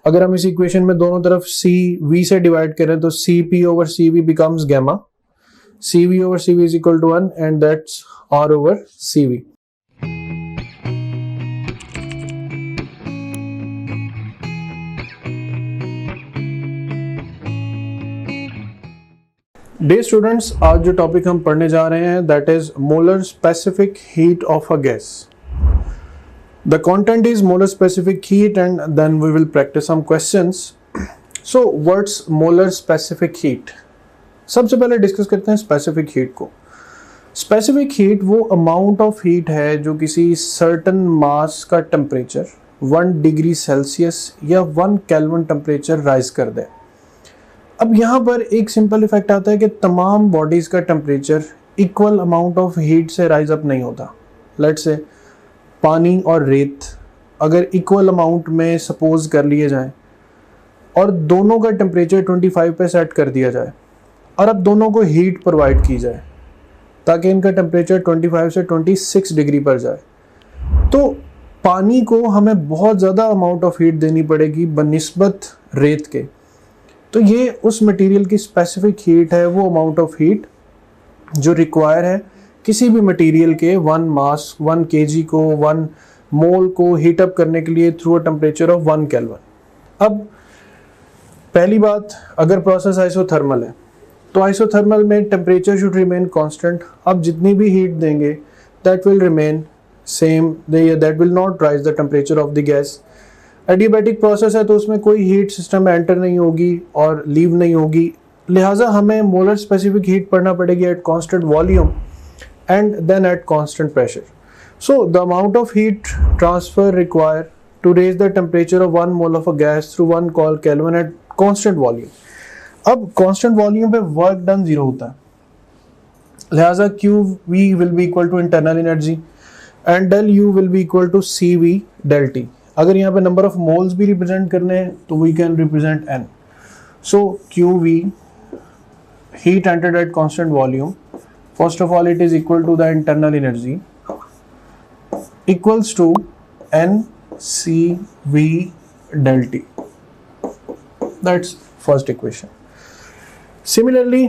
अगर हम इस इक्वेशन में दोनों तरफ सी वी से डिवाइड करें तो C P over C V becomes gamma, C V over C V is equal to 1 and that's R over C V. Dear students, आज जो टॉपिक हम पढ़ने जा रहे हैं that is molar specific heat of a gas. The content is molar specific heat and then we will practice some questions. So what's molar specific heat? सबसे पहले discuss करते हैं स्पेसिफिक हीट को. स्पेसिफिक हीट वो amount of heat है जो किसी certain मास का टेम्परेचर 1 डिग्री सेल्सियस या 1 केल्विन टेम्परेचर राइज कर दे. अब यहाँ पर एक सिंपल इफेक्ट आता है कि तमाम बॉडीज का temperature equal amount of heat से राइज अप नहीं होता. लेट्स से पानी और रेत अगर इक्वल अमाउंट में सपोज कर लिए जाए और दोनों का टेम्परेचर 25 पे सेट कर दिया जाए और अब दोनों को हीट प्रोवाइड की जाए ताकि इनका टेम्परेचर 25 से 26 डिग्री पर जाए, तो पानी को हमें बहुत ज़्यादा अमाउंट ऑफ हीट देनी पड़ेगी बनिस्बत रेत के. तो ये उस मटेरियल की स्पेसिफिक हीट है, वो अमाउंट ऑफ हीट जो रिक्वायर है किसी भी मटेरियल के 1 मास 1 केजी को 1 मोल को हीट अप करने के लिए through a temperature of 1 kelvin. अब पहली बात, अगर प्रोसेस आइसोथर्मल है तो आइसोथर्मल में टेम्परेचर शुड रिमेन कांस्टेंट. अब जितनी भी हीट देंगे that will remain same, that will not rise the temperature of the gas. Adiabatic process है तो उसमें कोई हीट सिस्टम में एंटर नहीं होगी और लीव नहीं होगी, लिहाजा हमें मोलर स्पेसिफिक हीट पढ़ना पड़ेगी at constant volume and then at constant pressure. So the amount of heat transfer require to raise the temperature of 1 mole of a gas through 1 kelvin at constant volume. अब constant volume पे work done 0 होता है, लिहाजा Q V will be equal to internal energy and del U will be equal to C V del T. अगर यहाँ पे number of moles भी represent करने हैं तो we can represent n. So Q V heat entered at constant volume, first of all it is equal to the internal energy equals to n C V del T. That's first equation. Similarly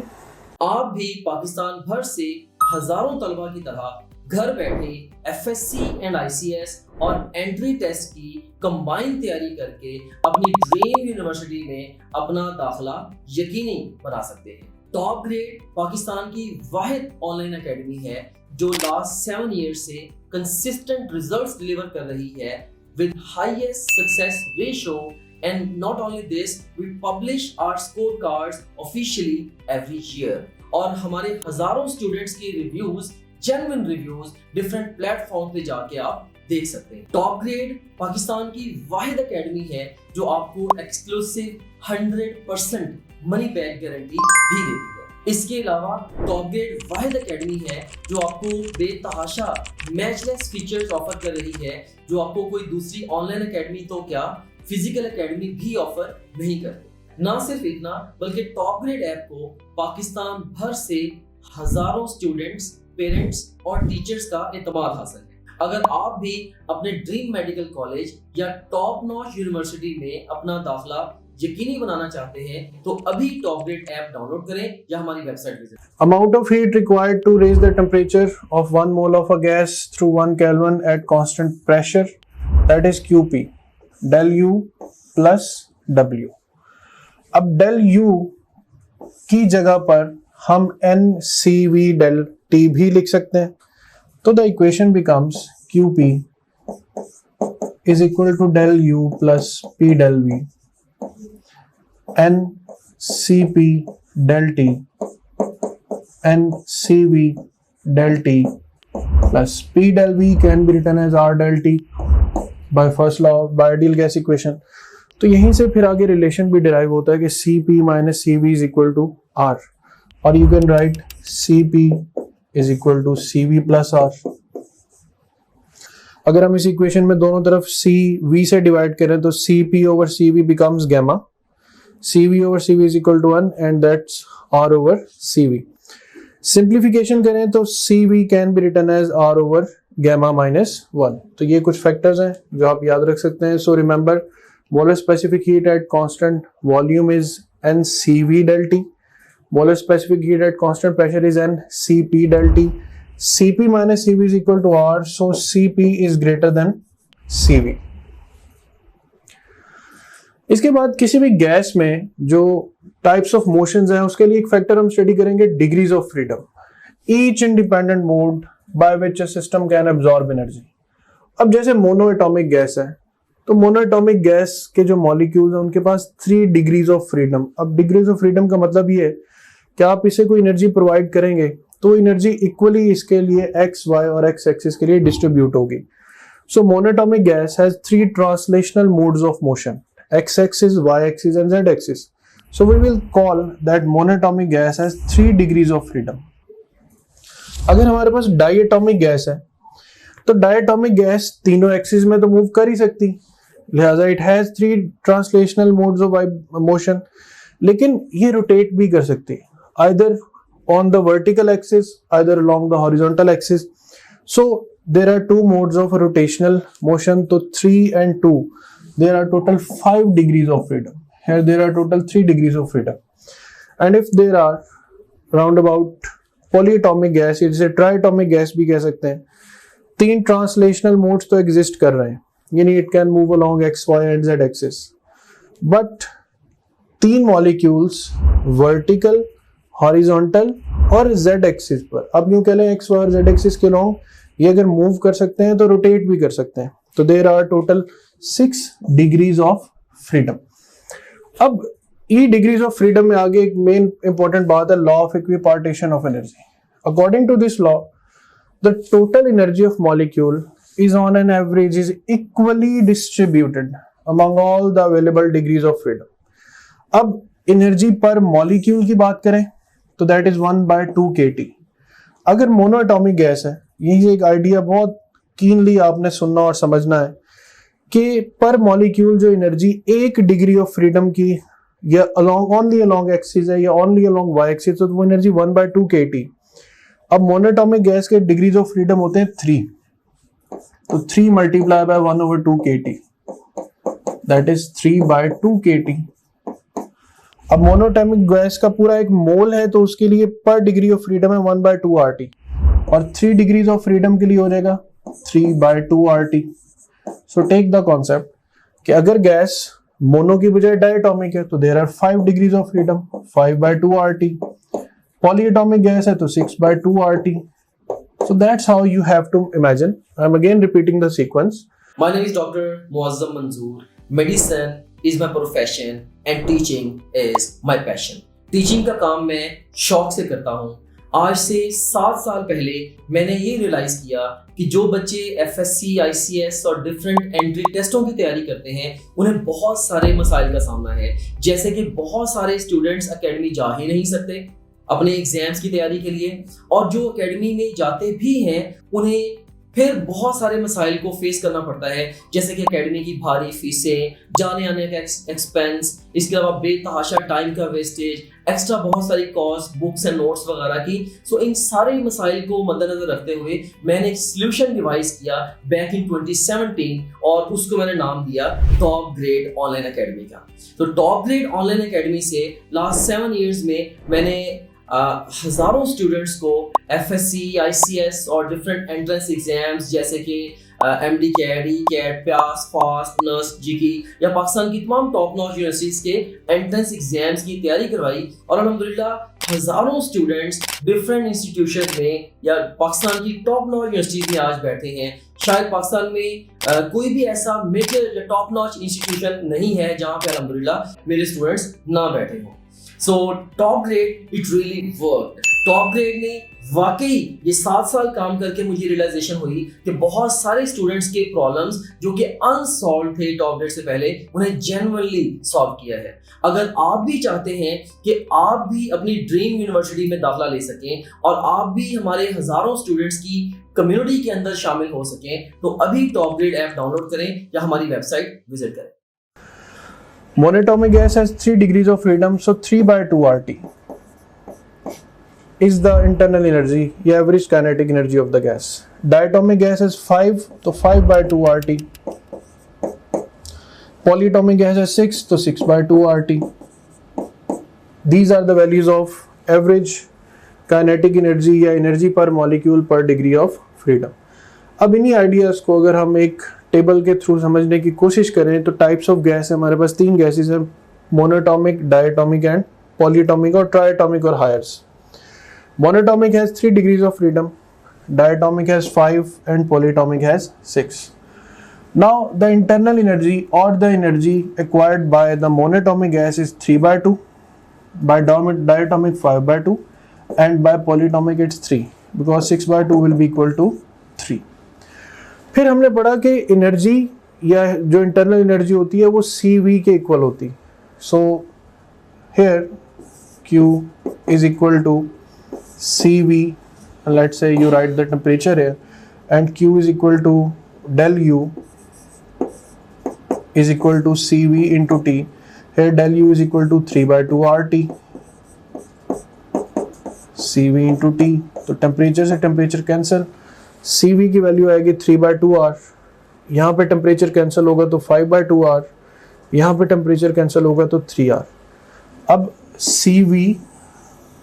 आप भी पाकिस्तान भर से हजारों तलबा की तरह घर बैठे एफएससी एंड आईसीएस और एंट्री टेस्ट की कंबाइन तैयारी करके अपनी ड्रीम यूनिवर्सिटी में अपना दाखिला यकीनी बना सकते हैं. टॉप ग्रेड पाकिस्तान की वाहिद ऑनलाइन एकेडमी है जो लास्ट 7 ईयर्स से कंसिस्टेंट रिजल्ट्स डिलीवर कर रही है with highest success ratio. And not only this, we publish our score cards officially every year और हमारे हजारों स्टूडेंट्स के reviews, genuine reviews different platform पे जाके आप देख सकते हैं. टॉप ग्रेड पाकिस्तान की वाहिद एकेडमी है जो आपको एक्सक्लूसिव 100% मनी बैक गारंटी भी देती है. इसके अलावा टॉप ग्रेड वाहिद एकेडमी है जो आपको बेतहाशा मैचलेस फीचर्स ऑफर कर रही है जो आपको कोई दूसरी ऑनलाइन एकेडमी तो क्या फिजिकल एकेडमी भी ऑफर नहीं करती. ना सिर्फ इतना बल्कि टॉप ग्रेड ऐप को पाकिस्तान भर से हजारों स्टूडेंट्स, पेरेंट्स और टीचर्स का एतमाद हासिल है. अगर आप भी अपने ड्रीम मेडिकल कॉलेज या टॉप नॉच यूनिवर्सिटी में अपना दाखिला यकीनी बनाना चाहते हैं तो अभी टॉप ग्रेड ऐप डाउनलोड करें या हमारी website visit. Amount of heat required to raise the temperature of 1 mole of a gas through 1 kelvin at constant pressure, that is QP del U plus W. अब del U की जगह पर हम NCV del T भी लिख सकते हैं. तो the equation becomes QP is equal to del U plus P del V NCP del T NCV del T plus P del V can be written as R del T by first law of ideal gas equation. तो यहीं से फिर आगे relation भी derive होता है कि CP minus CV is equal to R और you can write CP is equal to CV plus R. अगर हम इस इक्वेशन में दोनों तरफ CV से डिवाइड करें तो CP over CV becomes gamma, CV over CV is equal to 1 and that's R over CV. Simplification करें तो CV can be written as R over gamma minus 1. तो ये कुछ फैक्टर्स हैं जो आप याद रख सकते हैं. So remember Molar specific heat at constant volume is NCV del T. Molar specific heat at constant pressure is NCP del T. Cp minus Cv is equal to R, so Cp is greater than Cv. इसके बाद किसी भी gas में जो types of motions हैं उसके लिए एक फैक्टर हम स्टडी करेंगे, degrees of freedom. Each independent mode by which a system can absorb energy. अब जैसे मोनो एटॉमिक गैस है, तो मोनो एटॉमिक गैस के जो मॉलिक्यूल्स हैं उनके पास 3 डिग्रीज ऑफ फ्रीडम. अब डिग्रीज ऑफ फ्रीडम का मतलब ये है कि आप इसे कोई एनर्जी प्रोवाइड करेंगे तो एनर्जी इक्वली इसके लिए एक्स, वाई और एक्स एक्सिस के लिए डिस्ट्रीब्यूट होगी. So monatomic gas has 3 translational modes of motion, x axis, y axis and z axis. So we will call that monatomic gas has 3 degrees of freedom. अगर हमारे पास diatomic gas है तो diatomic gas तीनों axis में तो move कर ही सकती, लिहाजा it has 3 translational modes of motion, लेकिन ये रोटेट भी कर सकती, either on the vertical axis, either along the horizontal axis. So there are 2 modes of rotational motion, so 3 and 2, there are total 5 degrees of freedom. Here there are total 3 degrees of freedom. And if there are round about polyatomic gas, इसे triatomic gas भी कह सकते हैं, 3 translational modes तो exist कर रहे हैं, यानी it can move along x, y and z axis. But 3 molecules vertical, horizontal और z axis पर, अब यूं कह लें x, y और z axis के along ये अगर मूव कर सकते हैं तो रोटेट भी कर सकते हैं. तो there are total 6 degrees of freedom. अब ई डिग्रीज ऑफ फ्रीडम में आगे एक मेन इंपॉर्टेंट बात है, law of equipartition of energy. According to this law the total energy of molecule is on an average is equally distributed among all the available degrees of freedom. अब energy पर molecule की बात करें तो that is 1/2 kT. अगर monoatomic gas है, यही से एक आइडिया बहुत कीनली आपने सुनना और समझना है कि पर मॉलिक्यूल जो एनर्जी 1 डिग्री ऑफ फ्रीडम की या अलोंग ओनली अलोंग एक्सिस है या ओनली अलोंग वाई एक्सिस, तो वो एनर्जी 1/2 kT. अब मोनोएटॉमिक गैस के डिग्रीज ऑफ फ्रीडम होते हैं 3, तो 3 multiply by 1/2 kT, that is 3/2 kT. अब मोनोएटॉमिक गैस का पूरा एक मोल है तो उसके लिए पर डिग्री ऑफ फ्रीडम है 1/2 RT, और 3 डिग्रीज ऑफ फ्रीडम के लिए हो जाएगा 3/2 RT. So take the concept कि अगर गैस मोनो की बजाय डायटोमिक है तो there are 5 degrees of freedom, 5/2 RT. Polyatomic gas है तो 6/2 RT. So that's how you have to imagine. I am again repeating the sequence. My name is Dr. Muazzam Manzoor. Medicine is my profession and teaching is my passion. Teaching का काम मैं शौक से करता हूँ. आज से 7 साल पहले मैंने ये रियलाइज किया कि जो बच्चे FSC, ICS और डिफरेंट एंट्री टेस्टों की तैयारी करते हैं उन्हें बहुत सारे मसाइल का सामना है. जैसे कि बहुत सारे स्टूडेंट्स एकेडमी जा ही नहीं सकते अपने एग्जाम्स की तैयारी के लिए, और जो एकेडमी में जाते भी हैं उन्हें फिर बहुत सारे मसाइल को फेस करना पड़ता है, जैसे कि एकेडमी की भारी फीसें, जाने आने का एक्सपेंस, इसके अलावा बेतहाशा टाइम का वेस्टेज, एक्स्ट्रा बहुत सारी कॉस्ट, बुक्स एंड नोट्स वगैरह की. सो इन सारे मसाइल को मद्देनजर रखते हुए मैंने एक सोल्यूशन डिवाइस किया बैक इन 2017 और उसको मैंने नाम दिया टॉप ग्रेड ऑनलाइन एकेडमी का. तो टॉप ग्रेड ऑनलाइन एकेडमी से लास्ट 7 इयर्स में मैंने हजारों स्टूडेंट्स को FSC, ICS और डिफरेंट एंट्रेंस एग्जाम्स जैसे कि MD कैट, कैट, प्यास, फास्ट, नर्स, जीकी या पाकिस्तान की तमाम टॉप नॉच यूनिवर्सिटीज के एंट्रेंस एग्जाम्स की तैयारी करवाई. और अल्हम्दुलिल्लाह हजारों स्टूडेंट्स डिफरेंट इंस्टीट्यूशन में या पाकिस्तान की टॉप नॉच यूनिवर्सिटीज में आज बैठे हैं. शायद पाकिस्तान में कोई भी ऐसा मेजर या टॉप नॉच इंस्टीट्यूशन नहीं है जहाँ पे अल्हम्दुलिल्लाह मेरे स्टूडेंट्स ना बैठे हों. So top grade it really work. Top grade ने वाकई ये 7 साल काम करके मुझे रियलाइजेशन हुई कि बहुत सारे स्टूडेंट्स के प्रॉब्लम्स जो कि अनसॉल्व थे टॉप ग्रेड से पहले, उन्हें जेन्युइनली सॉल्व किया है. अगर आप भी चाहते हैं कि आप भी अपनी ड्रीम यूनिवर्सिटी में दाखिला ले सकें और आप भी हमारे हजारों स्टूडेंट्स की कम्युनिटी के अंदर शामिल हो सकें, तो अभी टॉप ग्रेड ऐप डाउनलोड करें या हमारी वेबसाइट विजिट करें. Monatomic gas has 3 degrees of freedom, so 3/2 RT is the internal energy, the average kinetic energy of the gas. Diatomic gas has 5, so 5/2 RT. Polyatomic gas has 6, तो 6/2 RT. These are the values of average kinetic energy या energy पर molecule पर degree of freedom. अब इन्हीं ideas को अगर हम एक टेबल के थ्रू समझने की कोशिश करें तो टाइप्स ऑफ गैस है हमारे पास, 3 गैसेस हैं, मोनोटॉमिक, डायटॉमिक एंड पॉलीटॉमिक और ट्राइटॉमिक और highers. Monatomic has 3 degrees of freedom, diatomic has 5 and polyatomic has 6. Now the internal energy or the energy acquired by the monatomic gas is 3/2, by diatomic 5/2 and by polyatomic it's 3 because 6/2 will be equal to 3. फिर हमने पढ़ा कि energy या जो internal energy होती है वो CV के इक्वल होती. So here Q is equal to CV. Let's say you write the temperature here and Q is equal to del U is equal to CV into T. Here del U is equal to 3/2 RT. CV into T. तो temperature से temperature cancel, CV की value आएगी 3/2 R. यहाँ पे temperature cancel होगा तो 5/2 R. यहाँ पे टेम्परेचर कैंसिल होगा तो 3R. अब CV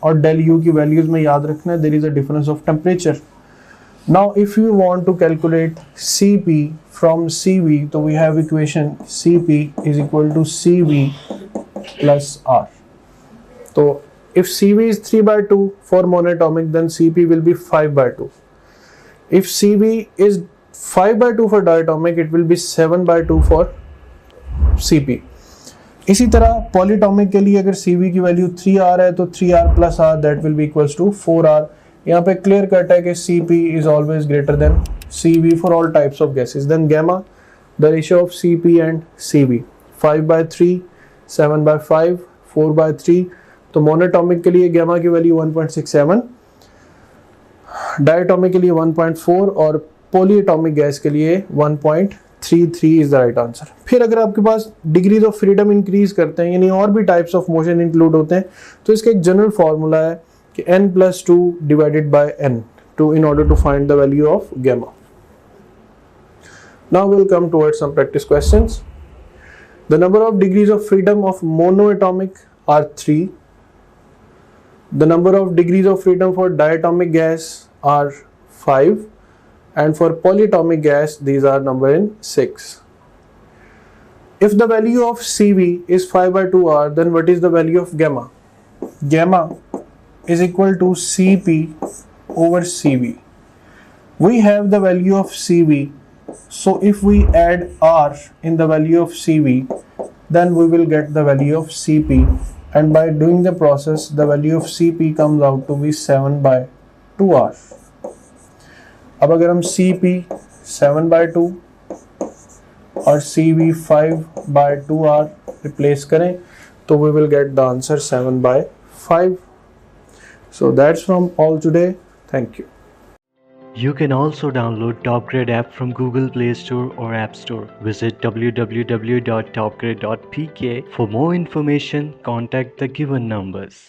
और डेल यू की वैल्यूज में याद रखना है there is a difference of temperature. Now if you want to calculate Cp from CV तो we have equation Cp is equal to CV plus R. तो if CV is 3/2 for monatomic then Cp will be 5/2. If CV is 5/2 for diatomic it will be 7/2 for Cp. इसी तरह polyatomic के लिए अगर CV की value 3R है तो 3R plus R that will be equals to 4R. यहाँ पे क्लियर कट है कि Cp is always greater than CV for all types of gases. Then gamma, the ratio of Cp and CV 5/3, 7/5, 4/3. तो monoatomic के लिए gamma की value 1.67, diatomic के लिए 1.4 और पॉलीएटॉमिक गैस के लिए 1.33 इज द राइट आंसर. फिर अगर आपके पास डिग्रीज ऑफ फ्रीडम इंक्रीज करते हैं यानी और भी टाइप्स ऑफ मोशन इंक्लूड होते हैं तो इसका एक जनरल फॉर्मूला है कि n+2 divided by n to in order to find the value of gamma. Now will come towards some practice questions. The number of degrees of freedom of monoatomic are 3. The number of degrees of freedom for diatomic gas are 5. And for polyatomic gas these are number in 6. If the value of CV is 5/2 R then what is the value of gamma? Gamma is equal to Cp over CV. We have the value of CV, so if we add R in the value of CV then we will get the value of Cp, and by doing the process the value of Cp comes out to be 7/2 R. अब अगर हम Cp 7/2 और CV 5/2 R replace करें तो we will get the answer 7/5. So that's from all today. Thank you. You can also download TopGrade app from Google Play Store or App Store. Visit www.topgrade.pk. For more information, contact the given numbers.